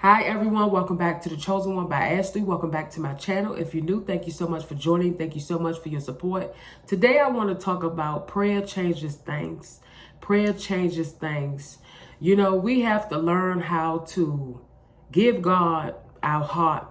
Hi everyone, welcome back to The Chosen One by Ashley. Welcome back to my channel. If you're new, thank you so much for joining. Thank you so much for your support. Today I want to talk about prayer changes things. Prayer changes things. You know, we have to learn how to give God our heart.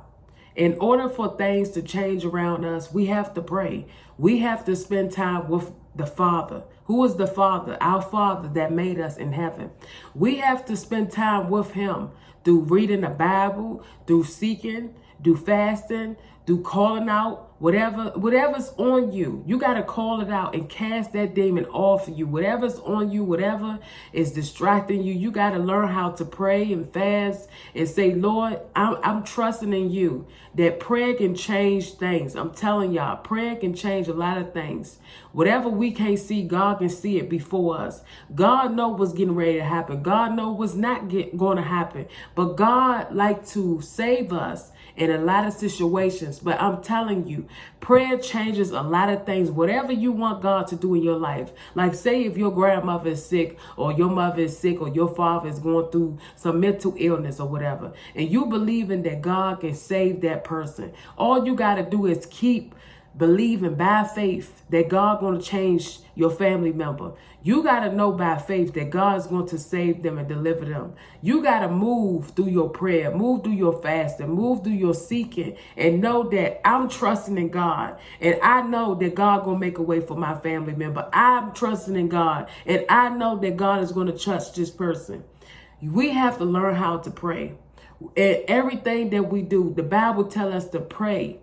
In order for things to change around us, we have to pray. We have to spend time with the Father. Who is the Father? Our Father that made us in heaven. We have to spend time with Him through reading the Bible, through seeking, through fasting, through calling out, whatever's on you. You got to call it out and cast that demon off of you. Whatever's on you, whatever is distracting you, you got to learn how to pray and fast and say, Lord, I'm trusting in you that prayer can change things. I'm telling y'all, prayer can change a lot of things. Whatever we can't see, God can see it before us. God knows what's getting ready to happen. God knows what's not going to happen. But God likes to save us in a lot of situations. But I'm telling you, prayer changes a lot of things. Whatever you want God to do in your life. Like say if your grandmother is sick or your mother is sick or your father is going through some mental illness or whatever. And you believing that God can save that person. All you got to do is keep believing by faith that God going to change your family member. You got to know by faith that God is going to save them and deliver them. You got to move through your prayer, move through your fasting, move through your seeking, and know that I'm trusting in God. And I know that God going to make a way for my family member. I'm trusting in God. And I know that God is going to touch this person. We have to learn how to pray. And everything that we do, the Bible tells us to pray.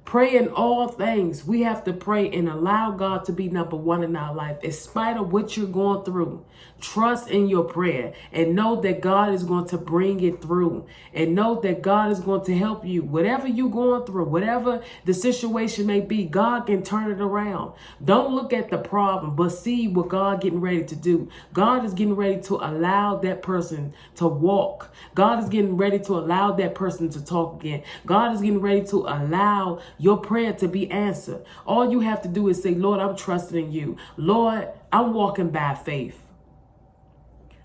Pray in all things. We have to pray and allow God to be number one in our life. In spite of what you're going through, trust in your prayer and know that God is going to bring it through. And know that God is going to help you. Whatever you're going through, whatever the situation may be, God can turn it around. Don't look at the problem, but see what God getting ready to do. God is getting ready to allow that person to walk. God is getting ready to allow that person to talk again. God is getting ready to allow your prayer to be answered. All you have to do is say, Lord, I'm trusting in you. Lord, I'm walking by faith.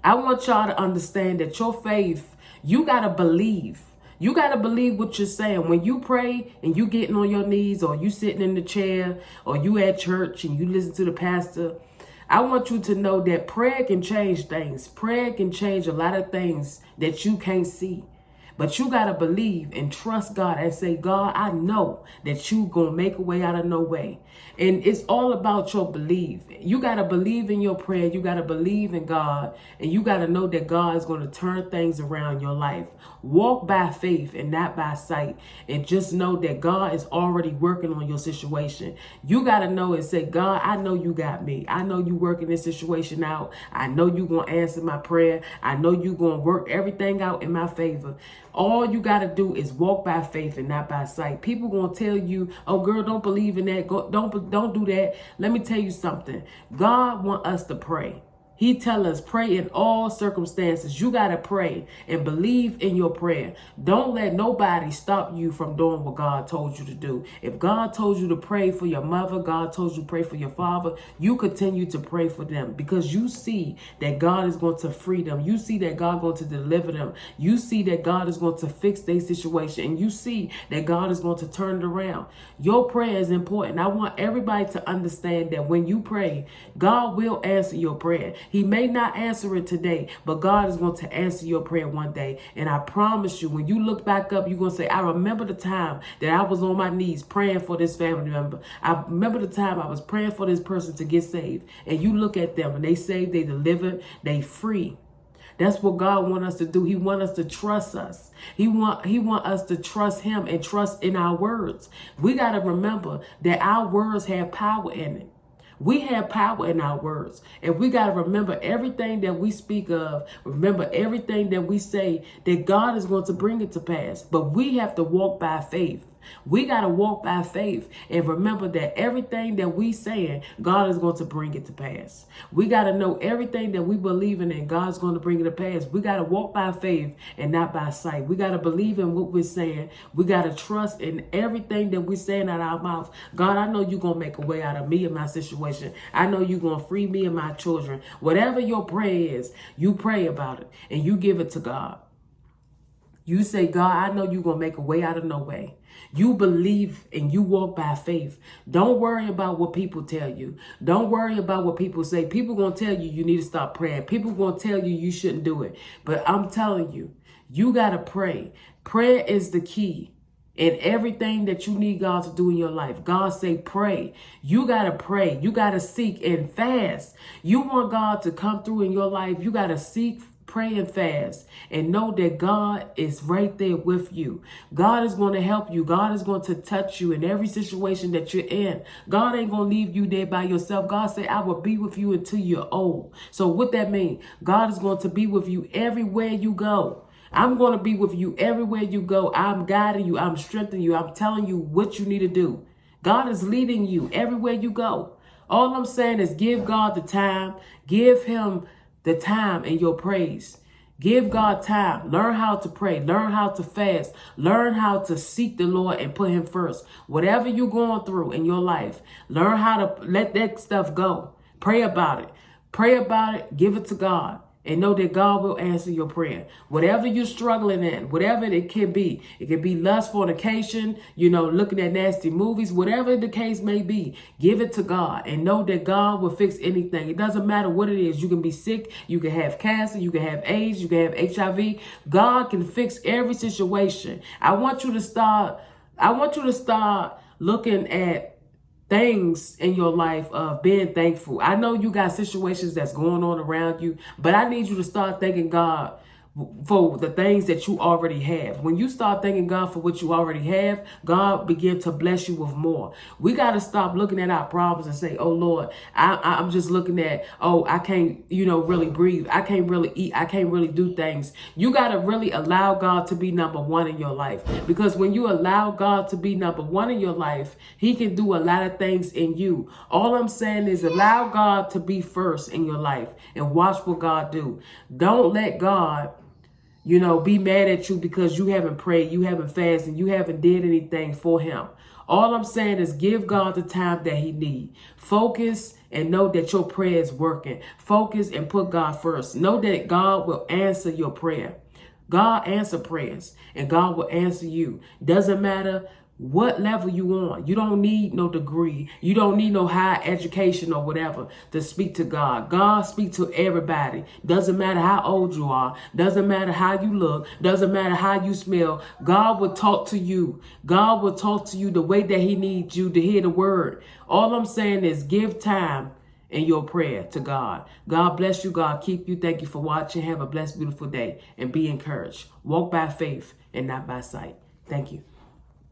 I want y'all to understand that your faith, you got to believe. You got to believe what you're saying. When you pray and you getting on your knees or you sitting in the chair or you at church and you listen to the pastor, I want you to know that prayer can change things. Prayer can change a lot of things that you can't see. But you got to believe and trust God and say, God, I know that you going to make a way out of no way. And it's all about your belief. You got to believe in your prayer. You got to believe in God. And you got to know that God is going to turn things around your life. Walk by faith and not by sight. And just know that God is already working on your situation. You got to know and say, God, I know you got me. I know you working this situation out. I know you going to answer my prayer. I know you going to work everything out in my favor. All you got to do is walk by faith and not by sight. People going to tell you, oh, girl, don't believe in that. Don't do that. Let me tell you something. God want us to pray. He tell us pray in all circumstances. You got to pray and believe in your prayer. Don't let nobody stop you from doing what God told you to do. If God told you to pray for your mother, God told you to pray for your father, you continue to pray for them because you see that God is going to free them. You see that God is going to deliver them. You see that God is going to fix their situation. And you see that God is going to turn it around. Your prayer is important. I want everybody to understand that when you pray, God will answer your prayer. He may not answer it today, but God is going to answer your prayer one day. And I promise you, when you look back up, you're going to say, I remember the time that I was on my knees praying for this family member. I remember the time I was praying for this person to get saved. And you look at them and they saved, they delivered, they free. That's what God wants us to do. He wants us to trust us. He want us to trust him and trust in our words. We got to remember that our words have power in it. We have power in our words. And we got to remember everything that we speak of. Remember everything that we say, that God is going to bring it to pass. But we have to walk by faith. We got to walk by faith and remember that everything that we saying, God is going to bring it to pass. We got to know everything that we believe in, God's going to bring it to pass. We got to walk by faith and not by sight. We got to believe in what we're saying. We got to trust in everything that we're saying out of our mouth. God, I know you're going to make a way out of me and my situation. I know you're going to free me and my children. Whatever your prayer is, you pray about it and you give it to God. You say, God, I know you're going to make a way out of no way. You believe and you walk by faith. Don't worry about what people tell you. Don't worry about what people say. People going to tell you you need to stop praying. People going to tell you you shouldn't do it. But I'm telling you, you got to pray. Prayer is the key. And everything that you need God to do in your life, God say pray. You got to pray. You got to seek and fast. You want God to come through in your life. You got to seek, pray, and fast. And know that God is right there with you. God is going to help you. God is going to touch you in every situation that you're in. God ain't going to leave you there by yourself. God said, I will be with you until you're old. So what that mean? God is going to be with you everywhere you go. I'm going to be with you everywhere you go. I'm guiding you. I'm strengthening you. I'm telling you what you need to do. God is leading you everywhere you go. All I'm saying is give God the time. Give him the time in your praise. Give God time. Learn how to pray. Learn how to fast. Learn how to seek the Lord and put him first. Whatever you're going through in your life, learn how to let that stuff go. Pray about it. Pray about it. Give it to God. And know that God will answer your prayer. Whatever you're struggling in, whatever it can be lust, fornication, looking at nasty movies, whatever the case may be, give it to God and know that God will fix anything. It doesn't matter what it is. You can be sick. You can have cancer. You can have AIDS. You can have HIV. God can fix every situation. I want you to start looking at things in your life of being thankful. I know you got situations that's going on around you, but I need you to start thanking God for the things that you already have. When you start thanking God for what you already have, God begin to bless you with more. We got to stop looking at our problems and say, oh Lord, I'm just looking at, I can't, really breathe. I can't really eat. I can't really do things. You got to really allow God to be number one in your life. Because when you allow God to be number one in your life, he can do a lot of things in you. All I'm saying is allow God to be first in your life and watch what God do. Don't let God be mad at you because you haven't prayed, you haven't fasted, you haven't did anything for him. All I'm saying is give God the time that he needs. Focus and know that your prayer is working. Focus and put God first. Know that God will answer your prayer. God answer prayers and God will answer you. Doesn't matter what level you on. You don't need no degree. You don't need no high education or whatever to speak to God. God speaks to everybody. Doesn't matter how old you are. Doesn't matter how you look. Doesn't matter how you smell. God will talk to you. God will talk to you the way that he needs you to hear the word. All I'm saying is give time in your prayer to God. God bless you. God keep you. Thank you for watching. Have a blessed, beautiful day and be encouraged. Walk by faith and not by sight. Thank you.